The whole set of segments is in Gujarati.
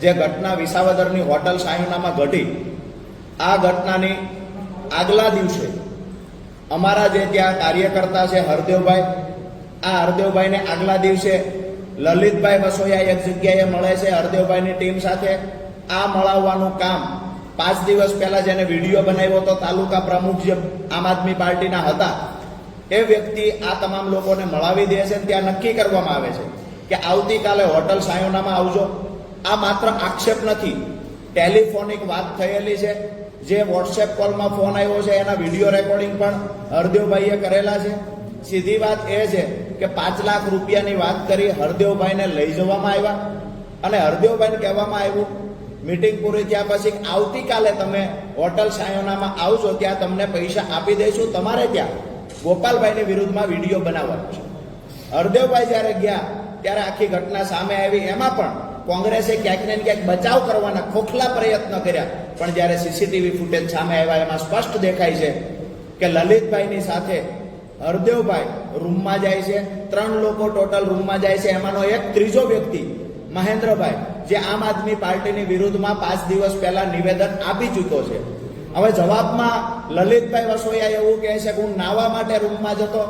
જે ઘટના વિસાવદરની હોટલ સાયુનામાં ઘટી, આ ઘટનાની આગલા દિવસે અમારા જે ત્યાં કાર્યકર્તા છે હરદેવભાઈ, આ હરદેવભાઈને આગલા દિવસે લલિતભાઈ વસોયા એક જગ્યાએ મળે છે હરદેવભાઈની ટીમ સાથે. આ મળાવવાનું કામ 5 દિવસ પહેલા જેને વિડીયો બનાવ્યો હતો તાલુકા પ્રમુખ જે આમ આદમી પાર્ટીના હતા, એ વ્યક્તિ આ તમામ લોકોને મળાવી દે છે. ત્યાં નક્કી કરવામાં આવે છે કે આવતીકાલે હોટલ સાયોનામાં આવજો. આ માત્ર આક્ષેપ નથી, ટેલિફોનિક વાત થયેલી છે. જે વોટ્સએપ કોલમાં ફોન આવ્યો છે એના વિડીયો રેકોર્ડિંગ પણ હરદેવભાઈએ કરેલા છે. સીધી વાત એ છે કે 5 લાખ રૂપિયાની વાત કરી, હરદેવભાઈને લઈ જવામાં આવ્યા અને હરદેવભાઈને કહેવામાં આવ્યું મીટિંગ પૂરી થયા પછી આવતીકાલે તમે હોટલ સાયોનામાં આવજો, ત્યાં તમને પૈસા આપી દઈશું, તમારે ત્યાં ગોપાલભાઈની વિરુદ્ધમાં વિડીયો બનાવવાનો છે. હરદેવભાઈ જ્યારે ગયા ત્યારે આખી ઘટના સામે આવી. એમાં પણ કોંગ્રેસે ક્યાંક ને ક્યાંક બચાવ કરવાના ખોખલા પ્રયત્ન કર્યા, પણ જ્યારે સીસીટીવી ફૂટેજ સામે આવ્યા એમાં સ્પષ્ટ દેખાય છે કે લલિતભાઈની સાથે હરદેવભાઈ રૂમમાં જાય છે. 3 લોકો ટોટલ રૂમમાં જાય છે. એમાંનો એક ત્રીજો વ્યક્તિ મહેન્દ્રભાઈ, જે આમ આદમી પાર્ટીની વિરુદ્ધમાં 5 દિવસ પહેલા નિવેદન આપી ચૂક્યો છે. હવે જવાબમાં લલિતભાઈ વસોયા એવું કહે છે કે હું નાવા માટે રૂમમાં જતો.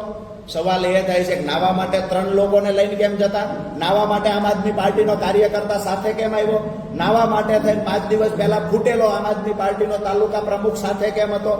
સવાલ એ થાય છે કે નાવા માટે 3 લોકોને લઈને કેમ જતા? નાવા માટે આમ આદમી પાર્ટીનો કાર્યકર્તા સાથે કેમ આવ્યો? નાવા માટે થઈને 5 દિવસ પહેલા ફૂટેલો આમ આદમી પાર્ટીનો તાલુકા પ્રમુખ સાથે કેમ હતો?